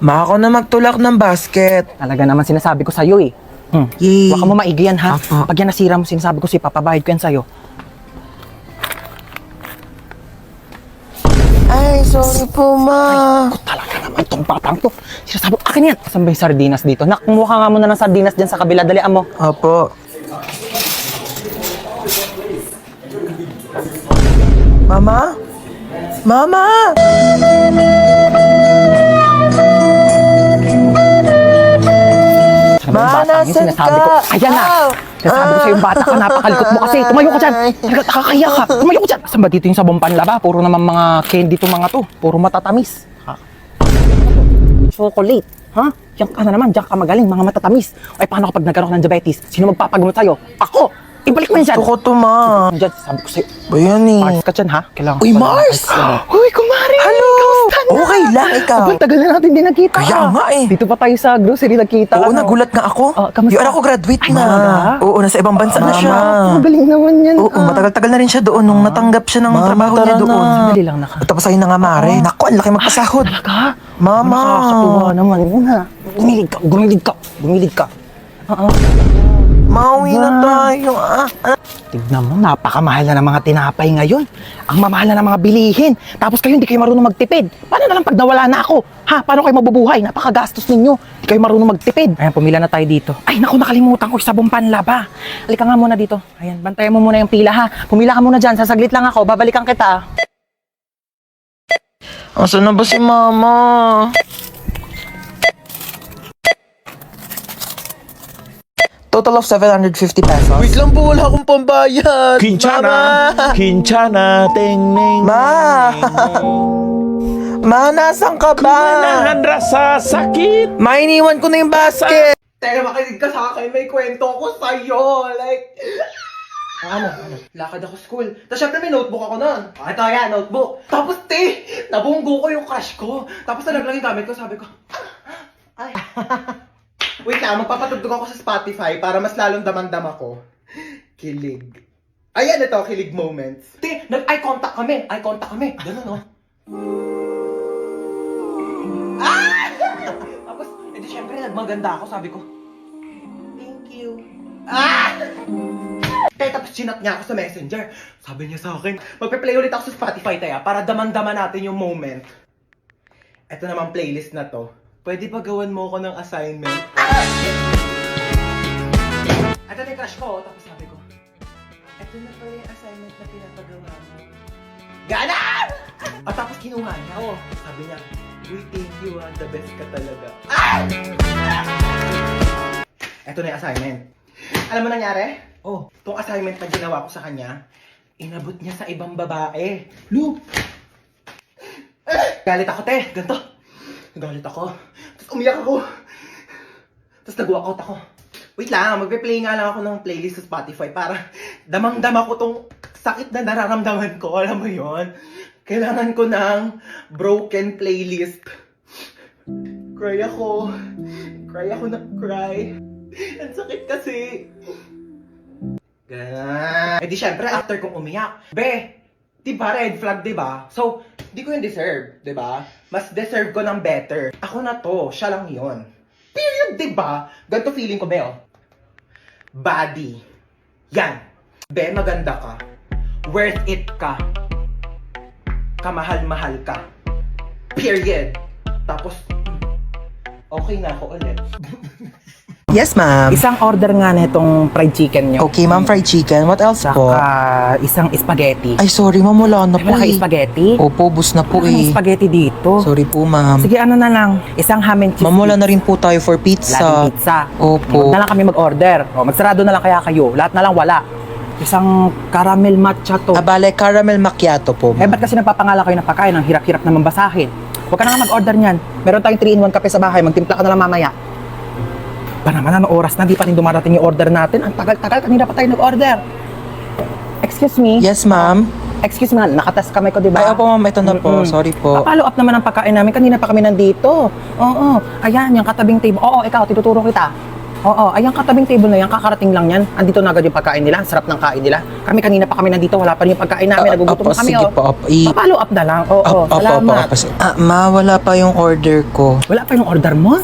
Ma, ako na magtulak ng basket. Talaga naman sinasabi ko sa'yo eh. Yay. Huwag ka mo maigi yan ha. Apo. Pag yan nasira mo, sinasabi ko sa'yo, papabayad ko yan sa'yo. Ay, sorry po, ma. Ako talaga naman itong batang to. Sinasabi ko, akin yan. Saan ba yung sardinas dito? Nak, kumuha nga muna ng sardinas dyan sa kabila. Dalian mo. Opo. Mama? Mama! Ano ba yung batang yun? nasan Sinasabi ko, ka? ayan na. Sinasabi ko sa'yo, bata ka, napakalikot mo kasi. Tumayo ka dyan. Talaga, nakakaya ka. Tumayo ka dyan. Saan ba dito yung sabong panlaba? Puro naman mga candy to mga to. Puro matatamis. Ha? Chocolate. Ha? Diyan ka na naman. Diyan ka magaling. Mga matatamis. Ay, paano kapag nagkaroon ka ng diabetes? Sino magpapagamot sa'yo? Ako! Ibalik mo yan dyan. Gusto ko to, ma. Dyan, sabi ko sa'yo. Ba yan eh? Mars ka dyan, ha? Kailangan Uy, ko pa Mars! ng- Uy, kumari! Hello! Kamusta na? Okay lang, ikaw. Abang, tagal na natin din nagkita. Kaya nga eh. Dito pa tayo sa grocery nagkita. Oo, ano? nagulat nga ako. Kamusta? Yung anak ko graduate Ay, na. talaga? Oo, nasa ibang bansa na siya. Magaling naman yan. Oo, matagal-tagal na rin siya doon nung natanggap siya ng trabaho niya doon. Sandali lang naka. Tapos ayun na nga, Mare. Naku, ang laki magpasahod. Talaga? Mama. Nakakatuwa naman. Yun ha. Gumilig ka. Oo. Mauwi na tayo. Tignan mo, napakamahal na ng mga tinapay ngayon. Ang mamahal na ng mga bilihin. Tapos kayo hindi kayo marunong magtipid. Paano na lang pag nawala na ako? Ha? Paano kayo mabubuhay? Napakagastos ninyo. Hindi kayo marunong magtipid. Ayan, pumila na tayo dito. Ay, naku, nakalimutan ko yung sabong panlaba. Halika nga muna dito. Ayan, bantayan mo muna yung pila ha. Pumila ka muna dyan. Sasaglit lang ako. Babalikan kita. Asan na ba si Mama? Total of 750 pesos. Wait lang po, wala akong pambayad. Kinchana, Kinchana, ting ning. Ma! Ma, nasan ka ba? Manahan rasa sakit. Ma, iniwan ko na yung basket. Teka, makinig ka sa akin. May kwento ko sa'yo. Like... Ano? Lakad ako school. Tapos syempre may notebook ako nun. Ito yan, notebook. Tapos nabunggo ko yung crush ko. Tapos nalaglag yung gamit ko, sabi ko, ay. Wait lang, magpapatugtog ako sa Spotify para mas lalong damandam ako. Kilig. Ayan ito, kilig moments. Nag-eye contact kami. Ganun, no? Ah! Tapos, edi syempre, nagmaganda ako. Sabi ko, thank you. Ah! Tapos chinat niya ako sa messenger. Sabi niya sa akin, magpe-play ulit ako sa Spotify tayo para daman-daman natin yung moment. Ito naman playlist na to. Pwede pa gawan mo ako ng assignment? Ito na yung crush ko, tapos sabi ko, ito na pala yung assignment na pinapagawa mo. Ganon! At tapos kinuha niya ako. Sabi niya, uy, thank you ha, the best ka talaga. Ito na yung assignment. Alam mo nangyari? Oh, itong assignment na ginawa ko sa kanya, inabot niya sa ibang babae. Lu! Galit ako, te. Ganto. Galit ako. Tapos umiyak ako. Tapos nag-walkout ako. Wait lang, magpe-play nga lang ako ng playlist sa Spotify para damang-dama ko tong sakit na nararamdaman ko. Alam mo yon? Kailangan ko ng broken playlist. Cry ako. Cry ako na cry. Ang sakit kasi. Ganun. Eh di syempre, after kong umiyak, diba red flag, diba? So, di ko yung deserve, diba? Mas deserve ko ng better. Ako na to, siya lang yon. Period, diba? Ganito feeling ko, Beo. Body. Yan. Maganda ka. Worth it ka. Kamahal-mahal ka. Period. Tapos, okay na ako ulit. Yes, ma'am. Isang order nga na itong fried chicken nyo. Okay, ma'am, fried chicken. What else po? Saka isang spaghetti. Ay, sorry, ma'am, wala na Ay, po wala kayo eh. spaghetti? Opo, bus na po Wala kang eh. spaghetti dito. Sorry po, ma'am. Sige, ano na lang. Isang ham and cheese. Ma'am, wala na rin po tayo for Wala pizza. din pizza. Opo. Huwag na lang kami mag-order. O, magsarado na lang kaya kayo. Lahat na lang wala. Isang caramel matcha to. Abale, caramel macchiato po, Eh, ma'am. ba't kasi nagpapangalan kayo ng pagkain? Ang hirap-hirap naman basahin. Huwag ka na nga mag-order niyan. Meron tayong 3-in-1 kape sa bahay. Magtimpla ka na lang mamaya. Ba naman, anong oras na? Di pa rin dumarating yung order natin. Ang tagal-tagal. Kanina pa tayo nag-order. Excuse me? Yes, ma'am. Excuse me, nakatest kamay ko, di ba? Ay, opo, ma'am. Ito na po. Mm-mm. Sorry po. Follow up naman ang pagkain namin. Kanina pa kami nandito. Oo. Ayan, yung katabing table. Oo, ikaw, tinuturo kita. Oo, ayan katabing table na yan, kakarating lang yan. Andito na agad yung pagkain nila, ang sarap ng kain nila. Kami kanina pa kami nandito, wala pa rin yung pagkain namin, nagugutom na kami. Sige po, Papalo up na lang, oo, salamat. Ma, wala pa yung order ko. Wala pa yung order mo?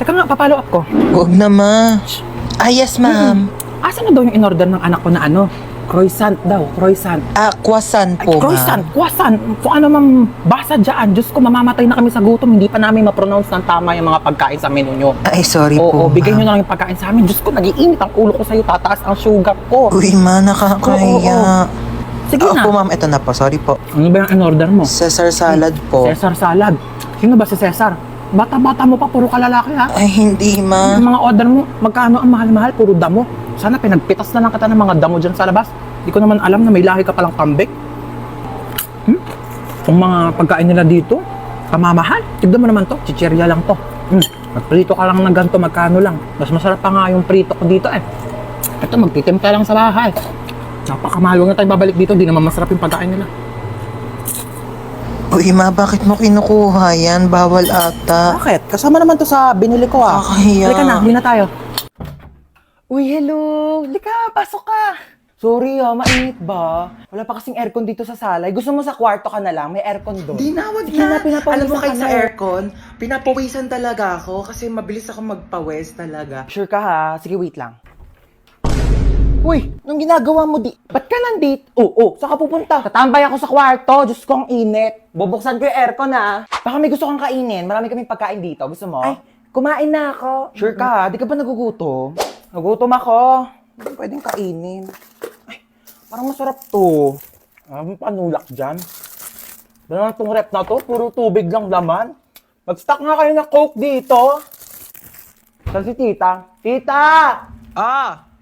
Teka nga, papalo up ko. Huwag na, ma. Yes, ma'am. Asan na daw yung in-order ng anak ko na ano? Croissant daw, croissant. Croissant Ay, po, croissant, ma'am. croissant. Kung ano mang basa dyan, Diyos ko, mamamatay na kami sa gutom. Hindi pa namin ma-pronounce ng tama yung mga pagkain sa menu nyo. Ay, sorry po, Oo, bigay ma'am. nyo na lang yung pagkain sa amin. Diyos ko, nag-iinit ang ulo ko sa'yo. Tataas ang sugar ko. Uy, ma, nakakaya. Sige na. Po, ma'am, ito na po. Sorry po. Ano ba yung in-order mo? Caesar salad po. Cesar salad. Sino ba si Cesar? Bata-bata mo pa, puro kalalaki ha. Ay, hindi, ma. Yung mga order mo, magkano ang mahal-mahal, puro damo. Sana pinagpitas na lang kita ng mga damo dyan sa labas. Hindi ko naman alam na may lahi ka palang kambing. Kung mga pagkain nila dito, kamamahal. Tignan mo naman to, chichirya lang to. Magprito ka lang ng ganito, magkano lang. Mas masarap pa nga yung prito ko dito eh. Ito, magtitimpla lang sa bahay. Napakamahal, huwag na tayo babalik dito, di naman masarap yung pagkain nila. Uy, ma, bakit mo kinukuha yan? Bawal ata. Bakit? Kasama naman to sa binili ko ah. Kakahiya. Halika na, huli na tayo. Uy, hello! Halika, pasok ka! Sorry mainit ba? Wala pa kasing aircon dito sa sala. Gusto mo sa kwarto ka na lang, may aircon doon. Di na, wag Sige na. pinapawisan Alam mo kahit ka sa na. aircon, pinapawisan talaga ako kasi mabilis ako magpawis talaga. Sure ka ha? Sige, wait lang. Uy, anong ginagawa mo di? Ba't ka nandito? Oo, saan ka pupunta? Tatambay ako sa kwarto. Diyos ko, ang init. Bubuksan ko yung aircon ha. Baka may gusto kang kainin. Marami kaming pagkain dito. Gusto mo? Ay, kumain na ako. Sure ka ha? Di ka ba nagugutom? Nagutom ako. Hindi pwedeng kainin. Ay, parang masarap to. Ang panulak dyan. Ano itong rep na to? Puro tubig lang laman. Mag-stock nga kayo ng Coke dito. Saan si tita? Tita!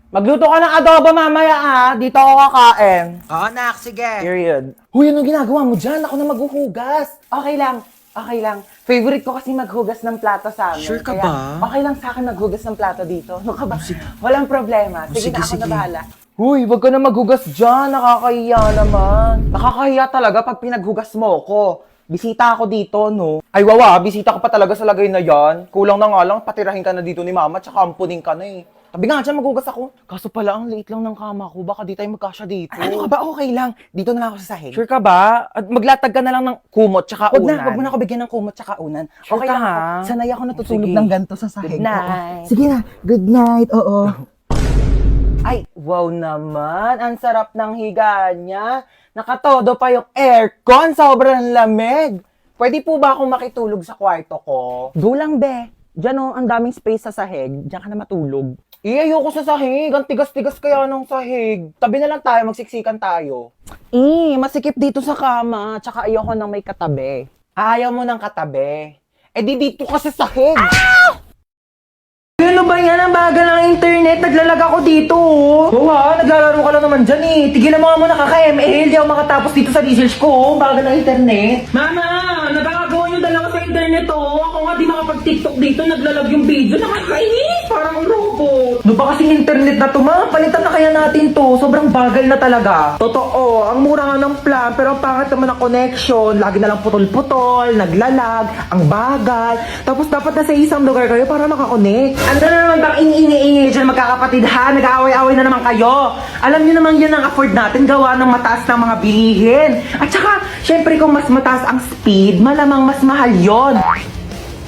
Magluto ka ng adobo mamaya ha. Dito ako kakain. Oo, nak, sige. Period. Huy, anong ginagawa mo dyan? Ako na maghuhugas. Okay lang. Okay lang. Favorite ko kasi maghugas ng plato sa amin. Sure ka Kaya, ba? okay lang sa akin maghugas ng plato dito. Ano ka ba? Walang problema. Sige, na ako sige. na bahala. Huy, wag ka na maghugas dyan. Nakakahiya naman. Nakakahiya talaga pag pinaghugas mo ko. Bisita ako dito, no? Ay, wawa, bisita ka pa talaga sa lagay na yan. Kulang na nga lang, patirahin ka na dito ni mama, tsaka ampunin ka na eh. Tabi nga dyan, maghugas ako. Kaso pala, ang liit lang ng kama ko. Baka di tayo magkasya dito. Ay, ano ka ba? Okay lang. Dito na lang ako sa sahig. Sure ka ba? At maglatag ka na lang ng kumot tsaka unan. Wag mo na ako bigyan ng kumot tsaka unan. Sure okay ka, lang ha? ako. Sanay ako natutulog Sige. ng ganito sa sahig. Good night. Oo. Sige na. Good night. Oo. Ay, wow naman. Ang sarap ng higa niya. Nakatodo pa yung aircon. Sobrang lamig. Pwede po ba akong makitulog sa kwarto ko? Go lang, be. Diyan oh, ang daming space sa sahig. Diyan ka na matulog. Ayoko sa sahig. Ang tigas-tigas kaya ng sahig. Tabi na lang tayo, magsiksikan tayo. Masikip dito sa kama. Tsaka ayoko nang may katabi. Ayaw mo ng katabi. Eh di dito ka sa sahig. Ano ba yan? Ang bagal ng internet. Naglalag ako dito. Oo ha, naglalaro ka lang naman dyan eh. Tigilan mo nga muna kaka-ML. Di ako makatapos dito sa research ko. Bagal ng internet. Mama, nagkakagawa yung dalawa sa internet oh. Ako nga di makapag-tiktok dito. Naglalag yung video. Nakakainis. Parang robot. Ano ba kasing internet na to, ma? Palitan na kaya natin to. Sobrang bagal na talaga. Totoo. Ang mura nga ng plan. Pero ang pangit naman ang connection. Lagi na lang putol-putol. Naglalag. Ang bagal. Tapos dapat nasa isang lugar kayo para makakonect. Ano na naman bang iniingi-ingi dyan magkakapatid ha? Nag-aaway-aaway na naman kayo. Alam niyo naman yan ang afford natin gawa ng mataas ng mga bilihin. At saka, syempre kung mas mataas ang speed, malamang mas mahal yon.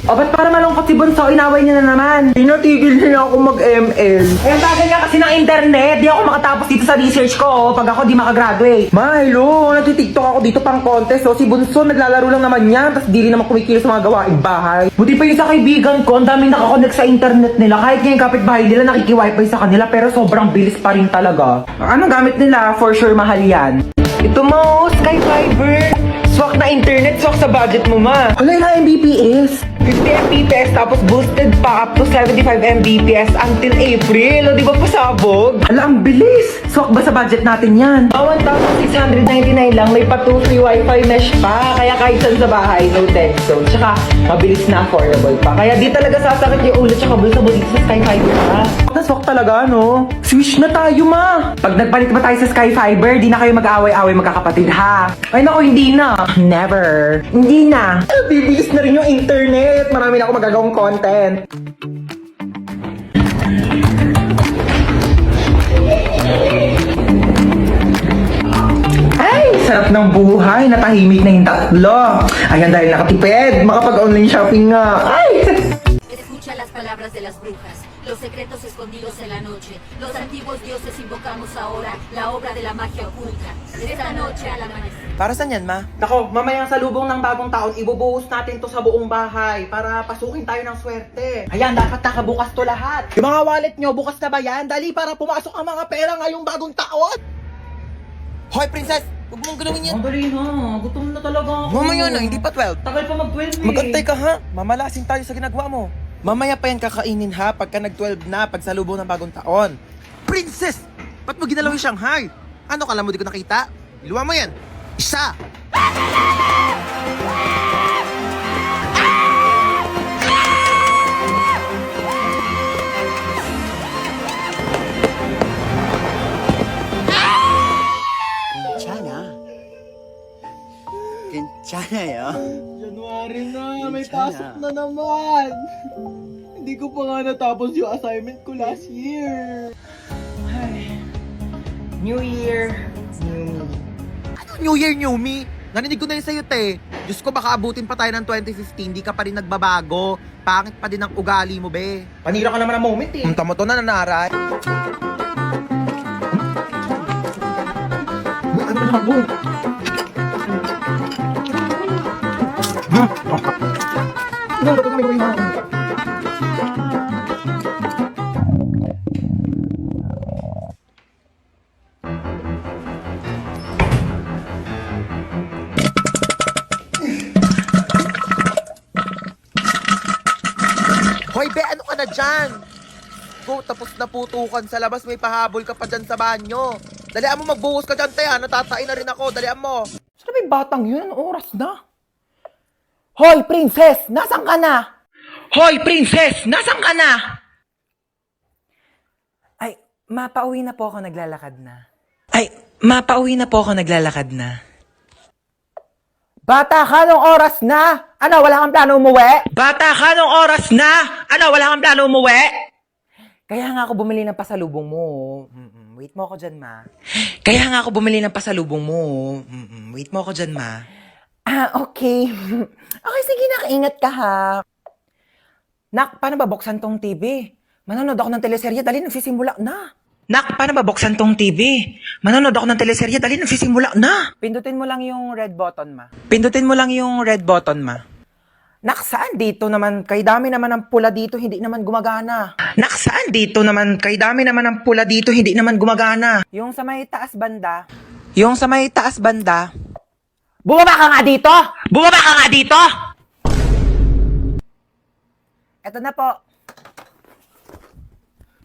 O ba't para malungkot si Bunso, inaway niya na naman. Pinatigil niya ako mag-ML. Eh, ang tagal nga kasi ng internet. Di ako makatapos dito sa research ko pag ako di makagraduate. Ma, hello. Nagtitiktok ako dito pang contest. Si Bunso, naglalaro lang naman yan. Tapos di rin naman kumikilos sa mga gawaing bahay. Buti pa yung sa kaibigan ko, ang daming nakakonect sa internet nila. Kahit nga yung kapitbahay nila, nakiki-wifi sa kanila. Pero sobrang bilis pa rin talaga. Ano gamit nila? For sure, mahal yan. Ito mo, Sky Fiber. Swak na internet, swak sa budget mo, ma. Wala na Mbps. 50 Mbps tapos boosted pa up to 75 Mbps until April. O, di ba pasabog? Ala, ang bilis. Swak ba sa budget natin yan? 1,699 lang. May pa 2 free wifi mesh pa. Kaya kahit saan sa bahay, no tech zone. Tsaka, mabilis na affordable pa. Kaya di talaga sasakit yung ulo tsaka bulsa mo dito sa Sky Fiber, ha? Naswak talaga, no? Switch na tayo, ma. Pag nagpalit ba tayo sa Sky Fiber, di na kayo mag-away-away magkakapatid, ha? Ay, naku, hindi na. Never. Hindi na. Bibilis na rin yung internet. Marami na ako magagawang content. Ay, sarap ng buhay. Natahimik na yung tatlo. Ayan, dahil nakatipid. Makapag-online shopping nga. Ay! Escucha las palabras de las brujas, los secretos escondidos en la noche. Los antiguos dioses invocamos ahora la obra de la magia oculta. Esta noche al amanecer. Para saan yan, ma? Nako, mamayang salubong ng bagong taon, ibubuhos natin to sa buong bahay para pasukin tayo ng swerte. Ayan, dapat nakabukas to lahat. Yung mga wallet nyo, bukas na ba yan? Dali para pumasok ang mga pera ngayong bagong taon. Hoy, princess! Huwag mong galawin yan. Ang dali na, gutom na talaga ako. Mamaya na, hindi pa 12. Tagal pa mag-12 eh. Magantay ka ha, mamalasin tayo sa ginagawa mo. Mamaya pa yan kakainin ha, pagka nag-12 na, pag salubong ng bagong taon. Princess! Ba't mo ginalaw yung Shanghai? Ano, kala mo di ko nakita? Iluwa mo yan. Isa! 괜찮아요. January na, may pasok na naman. Hindi ko pa nga natapos yung assignment ko last year. Ay, New Year, New Me. Ano New Year, New Me? Narinig ko na yun sa'yo, te. Diyos ko, baka abutin pa tayo ng 2015, di ka pa rin nagbabago. Pangit pa din ang ugali mo, be. Panira ka naman ng moment eh. Punta mo to na nanaray. Ano na boy? Hoy, be, ano ka na dyan? Go, tapos na putukan sa labas, may pahabol ka pa dyan sa banyo. Dalian mo, magbuhos ka dyan, te, ha? Natatain na rin ako. Dalian mo. Saan ba yung batang yun? Anong oras na? Hoy, princess! Nasaan ka na? Hoy, princess! Nasaan ka na? Ay, mapauwi na po ako, naglalakad na. Ay, mapauwi na po ako, naglalakad na. Bata ka, anong oras na? Ano, wala kang plano umuwi? Bata ka, anong oras na? Ano, wala kang plano umuwi? Kaya nga ako bumili ng pasalubong mo. Wait mo ako dyan, ma. Kaya nga ako bumili ng pasalubong mo. Wait mo ako dyan, ma. Ah, okay. Okay, sige, nakaingat ka ha. Nak, paano ba buksan tong TV? Manonood ako ng teleserye, dali nagsisimula na. Nak, paano ba buksan tong TV? Manonood ako ng teleserye, dali nagsisimula na. Pindutin mo lang yung red button, ma. Pindutin mo lang yung red button, ma. Nak, saan dito naman? Kay dami naman ang pula dito, hindi naman gumagana. Nak, saan dito naman? Kay dami naman ang pula dito, hindi naman gumagana. Yung sa may taas banda. Yung sa may taas banda. Bumaba ka nga dito! Bumaba ka nga dito! Eto na po.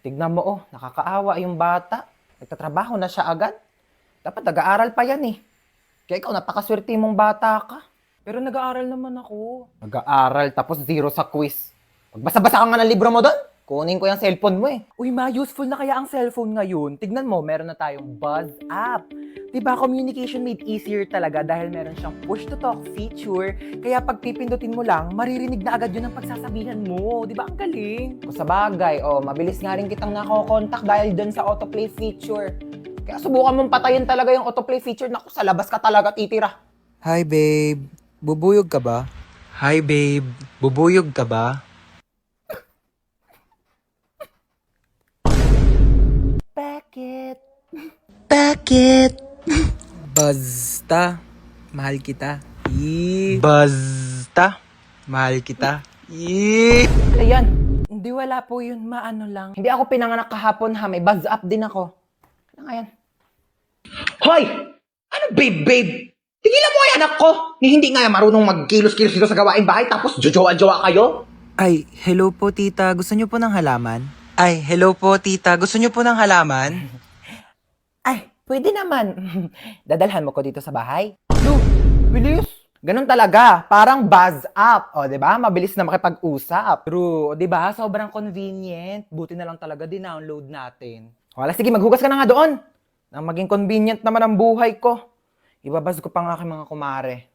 Tignan mo, oh, nakakaawa yung bata. Nagtatrabaho na siya agad. Dapat nag-aaral pa yan eh. Kaya ikaw, napakaswerte mong bata ka. Pero nag-aaral naman ako. Nag-aaral, tapos 0 sa quiz. Magbasa-basa ka nga ng libro mo doon. Kunin ko yung cellphone mo eh. Uy, ma, useful na kaya ang cellphone ngayon. Tignan mo, meron na tayong Buzz app. Diba, communication made easier talaga dahil meron siyang push-to-talk feature. Kaya pag pipindutin mo lang, maririnig na agad yun ang pagsasabihan mo. Diba, ang galing? Kung sa bagay, oh, mabilis nga rin kitang nako-contact dahil dun sa autoplay feature. Kaya subukan mong patayin talaga yung autoplay feature. Naku, sa labas ka talaga titira. Hi, babe. Bubuyog ka ba? Hi, babe. Bubuyog ka ba? Bakit? Bakit? Basta. Mahal kita. Basta. Mahal kita. Ayan, hindi wala po yun, maano lang. Hindi ako pinanganak kahapon ha, may buzz up din ako. Ano nga yan? Hoy! Ano babe? Tigilan mo yung anak ko! Ni hindi nga marunong magkilos-kilos dito sa gawain bahay tapos jojowa-jowa kayo? Ay, hello po, tita. Gusto niyo po ng halaman? Ay, hello po, tita. Gusto niyo po ng halaman? Ay, pwede naman. Dadalhan mo ko dito sa bahay. No, bilis. Ganun talaga, parang buzz up. O, di ba? Mabilis na makipag-usap. True, di ba? Sobrang convenient. Buti na lang talaga din-download natin. Wala, sige, maghugas ka na nga doon. Nang maging convenient naman ang buhay ko. Ibabas ko pa nga aking mga kumare.